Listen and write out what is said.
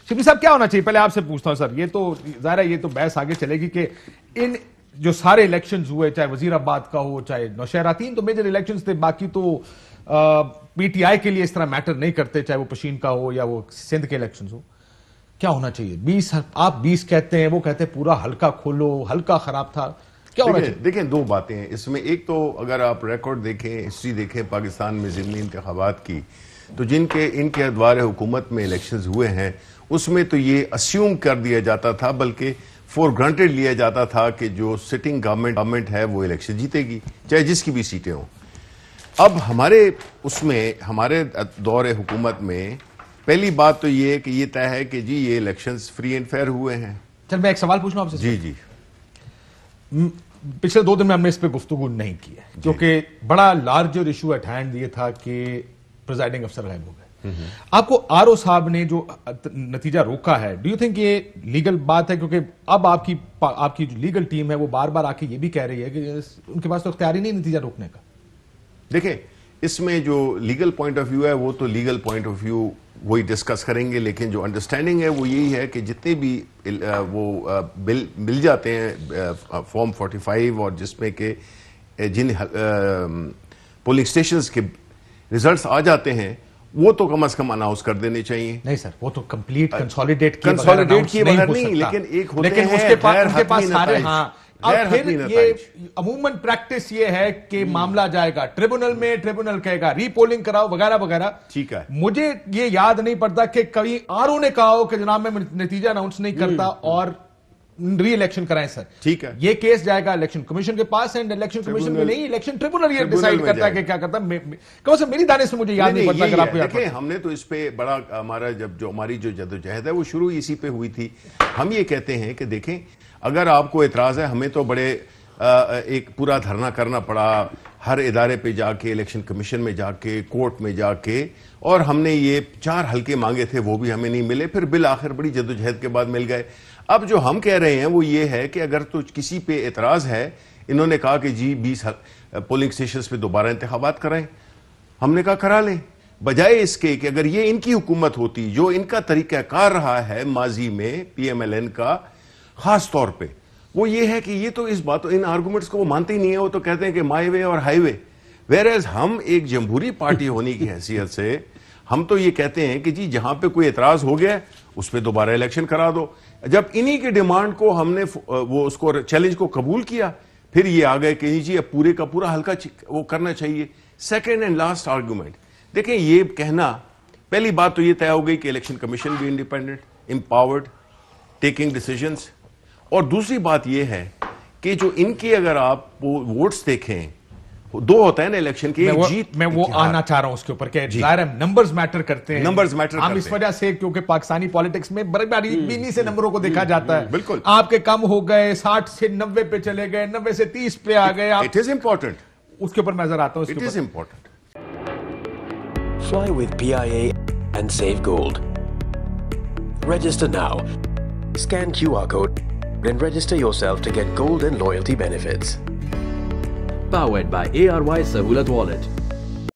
شبلی صاحب کیا ہونا چاہیے؟ پہلے آپ سے پوچھتا ہوں سر، یہ تو ظاہر ہے یہ تو بحث آگے چلے گی کہ ان جو سارے الیکشنز ہوئے، چاہے وزیر آباد کا ہو، چاہے نوشہرہ، 3 تو میجر الیکشنز تھے، باقی تو پی ٹی آئی کے لیے اس طرح میٹر نہیں کرتے، چاہے وہ پشین کا ہو یا وہ سندھ کے الیکشنز ہو. کیا ہونا چاہیے؟ 20 آپ 20 کہتے ہیں، وہ کہتے ہیں پورا حلقہ کھولو، حلقہ خراب تھا. کیا ہونا چاہیے؟ دیکھیں 2 باتیں ہیں اس میں. ایک تو اگر آپ ریکارڈ دیکھیں، ہسٹری دیکھیں پاکستان میں ضمنی انتخابات کی، تو ان کے ادوار حکومت میں الیکشنز ہوئے ہیں، اس میں تو یہ اسیوم کر دیا جاتا تھا، بلکہ فور گرانٹیڈ لیا جاتا تھا کہ جو سٹنگ گورنمنٹ ہے وہ الیکشن جیتے گی، چاہے جس کی بھی سیٹیں ہوں. اب ہمارے دور حکومت میں پہلی بات تو یہ کہ یہ طے ہے کہ جی یہ الیکشنز فری اینڈ فیئر ہوئے ہیں. چل میں ایک سوال پوچھنا آپ سے. جی پچھلے 2 دن میں ہم نے اس پہ گفتگو نہیں کی ہے کیونکہ بڑا لارجر ایشو ایٹ ہینڈ یہ تھا کہ پریزائڈنگ افسر غائب ہو گئے. آپ کو آر او صاحب نے جو نتیجہ روکا ہے، ڈو یو تھنک یہ لیگل بات ہے؟ کیونکہ اب آپ کی جو لیگل ٹیم ہے وہ بار بار آ کے یہ بھی کہہ رہی ہے کہ ان کے پاس تو اختیار ہی نہیں نتیجہ روکنے کا. دیکھیں اس میں جو لیگل پوائنٹ آف ویو ہے وہ تو لیگل پوائنٹ آف ویو وہی ڈسکس کریں گے، لیکن جو انڈرسٹینڈنگ ہے وہ یہی ہے کہ جتنے بھی وہ بل مل جاتے ہیں فارم 45 اور جس میں کہ جن پولنگ اسٹیشنز کے ریزلٹس آ جاتے ہیں وہ تو کم از کم اناؤنس کر دینے چاہیے. نہیں سر، وہ تو کمپلیٹ کنسولیڈیٹ کیے بغیر نہیں، لیکن ایک ہوتے ہیں اس کے پاس سارے. ہاں اب پھر یہ عموماً پریکٹس یہ ہے کہ معاملہ جائے گا ٹریبونل میں، ٹریبونل کہے گا ری پولنگ کراؤ وغیرہ وغیرہ. ٹھیک ہے، مجھے یہ یاد نہیں پڑتا کہ کبھی آر او نے کہا ہو کہ جناب میں نتیجہ اناؤنس نہیں کرتا اور ری الیکشن کرائیں سر. ٹھیک ہے، یہ کیس جائے گا الیکشن کمیشن کے پاس، اینڈ الیکشن کمیشن میں نہیں، الیکشن ٹریبونل یہ ڈیسائیڈ کرتا ہے کہ کیا کرتا ہے. کم سے کم میری دانش میں مجھے یاد نہیں پڑتا. اگر آپ کو دیکھیں ہم نے تو اس پہ بڑا ہماری جو جدوجہد ہے وہ شروع اسی پہ ہوئی تھی. ہم یہ کہتے ہیں کہ دیکھیں اگر آپ کو اعتراض ہے، ہمیں تو بڑے ایک پورا دھرنا کرنا پڑا ہر ادارے پہ جا کے، الیکشن کمیشن میں جا کے، کورٹ میں جا کے، اور ہم نے یہ 4 حلقے مانگے تھے وہ بھی ہمیں نہیں ملے، پھر بالآخر بڑی جدوجہد کے بعد مل گئے. اب جو ہم کہہ رہے ہیں وہ یہ ہے کہ اگر تو کسی پہ اعتراض ہے، انہوں نے کہا کہ جی 20 پولنگ اسٹیشنز پہ دوبارہ انتخابات کرائیں، ہم نے کہا کرا لیں. بجائے اس کے کہ اگر یہ ان کی حکومت ہوتی، جو ان کا طریقہ کار رہا ہے ماضی میں پی ایم ایل این کا خاص طور پہ، وہ یہ ہے کہ یہ تو اس بات ان آرگومنٹس کو وہ مانتے ہی نہیں ہیں. وہ تو کہتے ہیں کہ مائی وے اور ہائی وے، ویئر ہم ایک جمہوری پارٹی ہونے کی حیثیت سے ہم تو یہ کہتے ہیں کہ جی جہاں پہ کوئی اعتراض ہو گیا اس پہ دوبارہ الیکشن کرا دو. جب انہی کی ڈیمانڈ کو ہم نے وہ اس کو چیلنج کو قبول کیا، پھر یہ آ گئے کہ جی اب پورے کا پورا حلقہ وہ کرنا چاہیے. سیکنڈ اینڈ لاسٹ آرگومنٹ، دیکھیں یہ کہنا، پہلی بات تو یہ طے ہو گئی کہ الیکشن کمیشن بھی انڈیپینڈنٹ، امپاورڈ، ٹیکنگ ڈیسیجنز. اور دوسری بات یہ ہے کہ جو ان کی اگر آپ ووٹس دیکھیں، 2 ہوتا ہے نا الیکشن کی، جیت. میں وہ آنا چاہ رہا ہوں اس کے اوپر کہ ظاہر ہے نمبرز میٹر کرتے ہیں. نمبرز میٹر ہم اس وجہ سے کیونکہ پاکستانی پالیٹکس میں بڑی بینی سے نمبروں کو دیکھا جاتا ہے. بالکل، آپ کے کم ہو گئے، 60 سے 90 پہ چلے گئے، 90 سے 30 پہ آ گئے. اٹ از امپورٹنٹ، اس کے اوپر میں نظر آتا ہوں. It is important. Fly with PIA and save gold. Register now. Scan QR code and register yourself to get gold and loyalty benefits. Powered by ARY Sahulat Wallet.